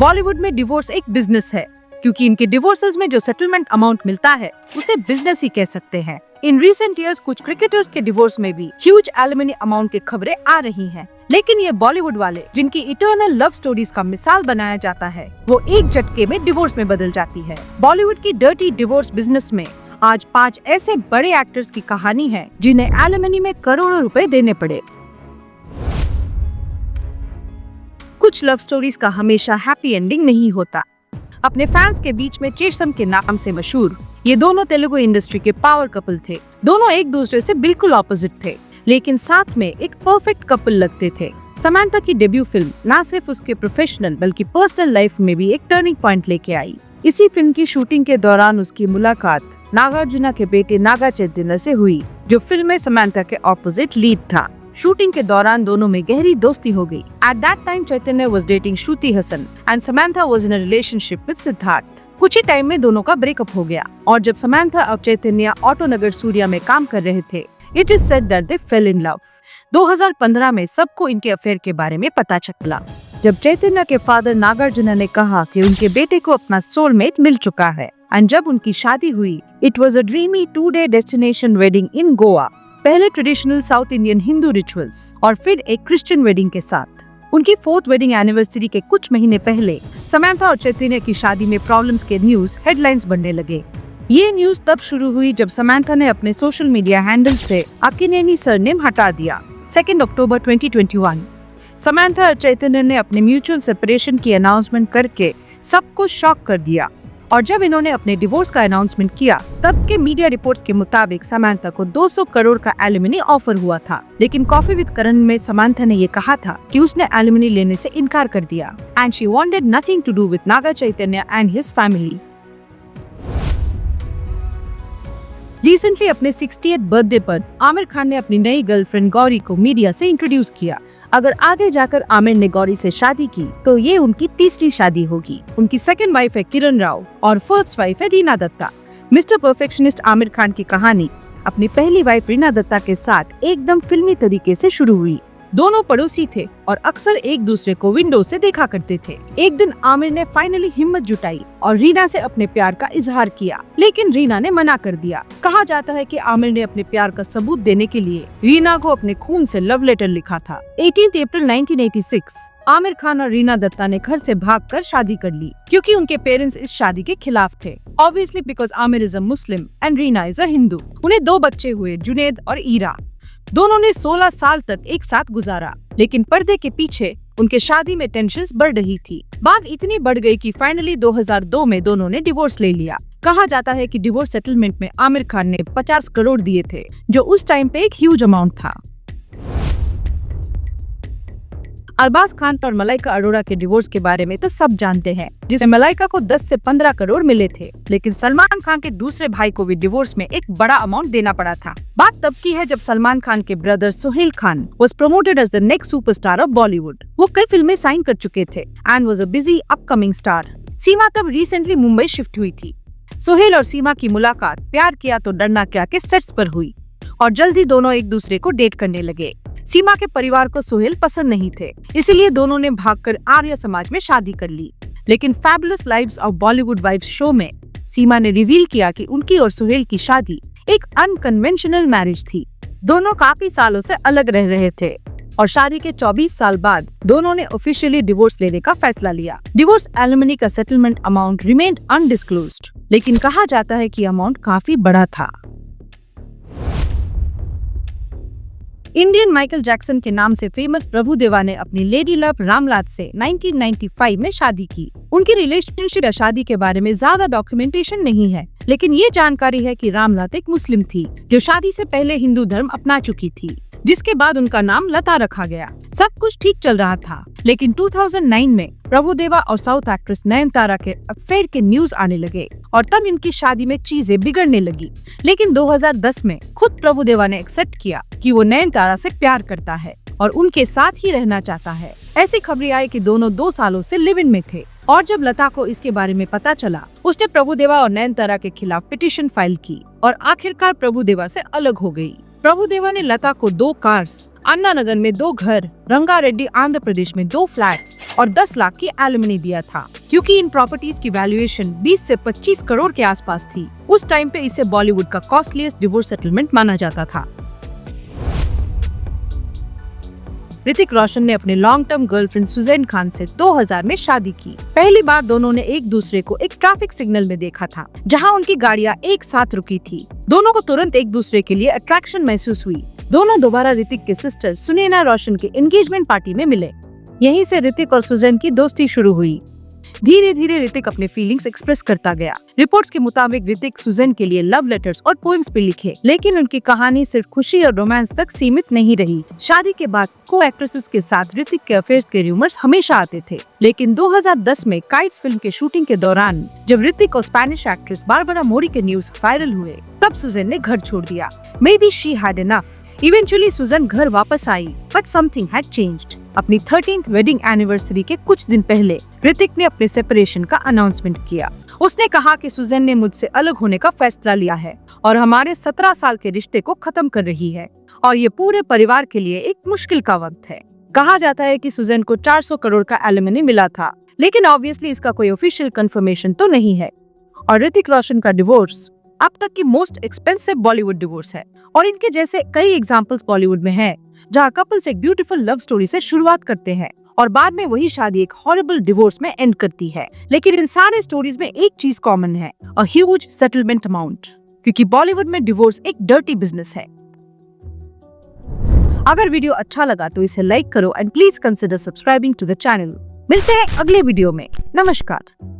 बॉलीवुड में डिवोर्स एक बिजनेस है, क्योंकि इनके डिवोर्सेस में जो सेटलमेंट अमाउंट मिलता है उसे बिजनेस ही कह सकते हैं। इन रिसेंट इयर्स कुछ क्रिकेटर्स के डिवोर्स में भी ह्यूज एलिमनी अमाउंट की खबरें आ रही हैं। लेकिन ये बॉलीवुड वाले, जिनकी इटर्नल लव स्टोरीज का मिसाल बनाया जाता है, वो एक झटके में डिवोर्स में बदल जाती है। बॉलीवुड की डर्टी डिवोर्स बिजनेस में आज 5 ऐसे बड़े एक्टर्स की कहानी है जिन्हें एलिमनी में करोड़ों रुपए देने पड़े। कुछ लव स्टोरीज का हमेशा हैप्पी एंडिंग नहीं होता। अपने फैंस के बीच में चेसम के नाम से मशहूर ये दोनों तेलुगु इंडस्ट्री के पावर कपल थे। दोनों एक दूसरे से बिल्कुल ऑपोजिट थे, लेकिन साथ में एक परफेक्ट कपल लगते थे। समांथा की डेब्यू फिल्म न सिर्फ उसके प्रोफेशनल बल्कि पर्सनल लाइफ में भी एक टर्निंग पॉइंट लेके आई। इसी फिल्म की शूटिंग के दौरान उसकी मुलाकात नागार्जुन के बेटे नागा चैतन्य से हुई, जो फिल्म में समांथा के ऑपोजिट लीड था। शूटिंग के दौरान दोनों में गहरी दोस्ती हो गई। At that time, Chaitanya was dating Shruti Hassan and Samantha was in a relationship with Siddharth. कुछ ही टाइम में दोनों का ब्रेकअप हो गया और जब समांथा और चैतन्य ऑटो नगर सूर्या में काम कर रहे थे, it is said that they fell in love. 2015 में सबको इनके अफेयर के बारे में पता चला जब चैतन्य के फादर नागार्जुन ने कहा कि उनके बेटे को अपना सोलमेट मिल चुका है। और जब उनकी शादी हुई, it was a dreamy 2-day destination wedding in Goa. पहले traditional south Indian Hindu rituals और फिर एक क्रिश्चियन वेडिंग के साथ। उनकी 4th वेडिंग एनिवर्सरी के कुछ महीने पहले समांथा और चैतन्य की शादी में प्रॉब्लम्स के न्यूज हेडलाइंस बनने लगे। ये न्यूज तब शुरू हुई जब समांथा ने अपने सोशल मीडिया हैंडल से अक्किनेनी सरनेम हटा दिया। 2 अक्टूबर 2021 समांथा और चैतन्य ने अपने म्यूचुअल सेपरेशन की अनाउंसमेंट करके सबको शॉक कर दिया। और जब इन्होंने अपने डिवोर्स का अनाउंसमेंट किया, तब के मीडिया रिपोर्ट्स के मुताबिक समांथा को 200 करोड़ का एलिमनी ऑफर हुआ था। लेकिन कॉफी विद करण में समांथा ने ये कहा था कि उसने एलिमनी लेने से इनकार कर दिया and she wanted nothing to do with Naga Chaitanya and his family. Recently अपने 60th बर्थडे पर आमिर खान ने अपनी नई गर्लफ्रेंड गौरी को मीडिया से इंट्रोड्यूस किया। अगर आगे जाकर आमिर ने गौरी से शादी की तो ये उनकी तीसरी शादी होगी। उनकी सेकंड वाइफ है किरण राव और फर्स्ट वाइफ है रीना दत्ता। मिस्टर परफेक्शनिस्ट आमिर खान की कहानी अपनी पहली वाइफ रीना दत्ता के साथ एकदम फिल्मी तरीके से शुरू हुई। दोनों पड़ोसी थे और अक्सर एक दूसरे को विंडो से देखा करते थे। एक दिन आमिर ने फाइनली हिम्मत जुटाई और रीना से अपने प्यार का इजहार किया, लेकिन रीना ने मना कर दिया। कहा जाता है कि आमिर ने अपने प्यार का सबूत देने के लिए रीना को अपने खून से लव लेटर लिखा था। 18 अप्रैल 1986 आमिर खान और रीना दत्ता ने घर से भागकर शादी कर ली, क्योंकि उनके पेरेंट्स इस शादी के खिलाफ थे। Obviously because Aamir is a Muslim and Reena is a Hindu. उन्हें 2 बच्चे हुए, जुनेद और ईरा। दोनों ने 16 साल तक एक साथ गुजारा, लेकिन पर्दे के पीछे उनके शादी में टेंशन्स बढ़ रही थी। बात इतनी बढ़ गई कि फाइनली 2002 में दोनों ने डिवोर्स ले लिया। कहा जाता है कि डिवोर्स सेटलमेंट में आमिर खान ने 50 करोड़ दिए थे, जो उस टाइम पे एक ह्यूज अमाउंट था। अरबाज खान और मलाइका अरोड़ा के डिवोर्स के बारे में तो सब जानते हैं, जिसमें मलाइका को 10 से 15 करोड़ मिले थे, लेकिन सलमान खान के दूसरे भाई को भी डिवोर्स में एक बड़ा अमाउंट देना पड़ा था। बात तब की है जब सलमान खान के brother Sohail Khan was promoted as the next superstar of Bollywood। वो कई फिल्में साइन कर चुके थे and was a busy upcoming star। सीमा तब रिसेंटली मुंबई शिफ्ट हुई थी। सोहेल और सीमा की मुलाकात प्यार किया तो डरना क्या के सेट्स पर हुई और जल्दी दोनों एक दूसरे को डेट करने लगे। सीमा के परिवार को सोहेल पसंद नहीं थे, इसीलिए दोनों ने भागकर आर्य समाज में शादी कर ली। लेकिन fabulous lives of Bollywood wives show में सीमा ने रिवील किया कि उनकी और सोहेल की शादी एक अनकन्वेंशनल मैरिज थी। दोनों काफी सालों से अलग रह रहे थे और शादी के 24 साल बाद दोनों ने ऑफिशियली डिवोर्स लेने का फैसला लिया। डिवोर्स एलिमनी का सेटलमेंट अमाउंट रिमेन्ड अनडिस्क्लोज्ड, लेकिन कहा जाता है कि अमाउंट काफी बड़ा था। इंडियन माइकल जैक्सन के नाम से फेमस प्रभुदेवा ने अपनी लेडी लव रामलात से 1995 में शादी की। उनकी रिलेशनशिप या शादी के बारे में ज्यादा डॉक्यूमेंटेशन नहीं है, लेकिन ये जानकारी है कि रामलात एक मुस्लिम थी जो शादी से पहले हिंदू धर्म अपना चुकी थी, जिसके बाद उनका नाम लता रखा गया। सब कुछ ठीक चल रहा था, लेकिन 2009 में प्रभुदेवा और साउथ एक्ट्रेस नयनतारा के अफेयर के न्यूज आने लगे और तब इनकी शादी में चीजें बिगड़ने लगी। लेकिन 2010 में खुद प्रभुदेवा ने एक्सेप्ट किया कि वो नयनतारा से प्यार करता है और उनके साथ ही रहना चाहता है। ऐसी खबरें आई कि दोनों 2 सालों से लिव इन में थे और जब लता को इसके बारे में पता चला, उसने प्रभुदेवा और नयनतारा के खिलाफ पिटीशन फाइल की और आखिरकार प्रभुदेवा से अलग हो गई। प्रभुदेवा ने लता को 2 कार्स, अन्ना नगर में 2 घर, रंगारेड्डी आंध्र प्रदेश में 2 फ्लैट्स और 10 लाख की एलिमनी दिया था। क्योंकि इन प्रॉपर्टीज की वैल्यूएशन 20 से 25 करोड़ के आसपास थी, उस टाइम पे इसे बॉलीवुड का कॉस्टलीस्ट डिवोर्स सेटलमेंट माना जाता था। ऋतिक रोशन ने अपने long term girlfriend Sussanne Khan से 2000 में शादी की। पहली बार दोनों ने एक दूसरे को एक ट्रैफिक सिग्नल में देखा था, जहां उनकी गाड़ियां एक साथ रुकी थी। दोनों को तुरंत एक दूसरे के लिए अट्रैक्शन महसूस हुई। दोनों दोबारा ऋतिक के सिस्टर सुनैना रोशन के एंगेजमेंट पार्टी में मिले। यहीं से ऋतिक और सुजैन की दोस्ती शुरू हुई। धीरे धीरे ऋतिक अपने फीलिंग्स एक्सप्रेस करता गया। रिपोर्ट्स के मुताबिक ऋतिक सुजैन के लिए लव लेटर्स और पोएम्स भी लिखे, लेकिन उनकी कहानी सिर्फ खुशी और रोमांस तक सीमित नहीं रही। शादी के बाद को एक्ट्रेसेस के साथ ऋतिक के अफेयर्स के रूमर्स हमेशा आते थे, लेकिन 2010 में काइट्स फिल्म के शूटिंग के दौरान जब ऋतिक और स्पेनिश एक्ट्रेस बारबरा मोरी के न्यूज वायरल हुए, तब सुजैन ने घर छोड़ दिया। Maybe she had enough. Eventually Sussanne घर वापस आई, बट समथिंग हैड चेंज्ड। अपनी 13th वेडिंग एनिवर्सरी के कुछ दिन पहले ऋतिक ने अपने सेपरेशन का अनाउंसमेंट किया। उसने कहा कि सुजैन ने मुझसे अलग होने का फैसला लिया है और हमारे 17 साल के रिश्ते को खत्म कर रही है, और ये पूरे परिवार के लिए एक मुश्किल का वक्त है। कहा जाता है कि सुजैन को 400 करोड़ का एलिमनी मिला था, लेकिन ऑब्वियसली इसका कोई ऑफिशियल कंफर्मेशन तो नहीं है। और ऋतिक रोशन का डिवोर्स अब तक की मोस्ट एक्सपेंसिव बॉलीवुड डिवोर्स है, और इनके जैसे कई एग्जांपल्स बॉलीवुड में हैं, जहां कपल्स एक ब्यूटीफुल लव स्टोरी से शुरुआत करते हैं और बाद में वही शादी एक हॉरिबल डिवोर्स में एंड करती है। लेकिन इन सारे स्टोरीज में एक चीज कॉमन है, अ ह्यूज सेटलमेंट अमाउंट, क्योंकि बॉलीवुड में डिवोर्स एक डर्टी बिजनेस है। अगर वीडियो अच्छा लगा तो इसे लाइक करो and please consider subscribing to the channel. मिलते हैं अगले वीडियो में। नमस्कार।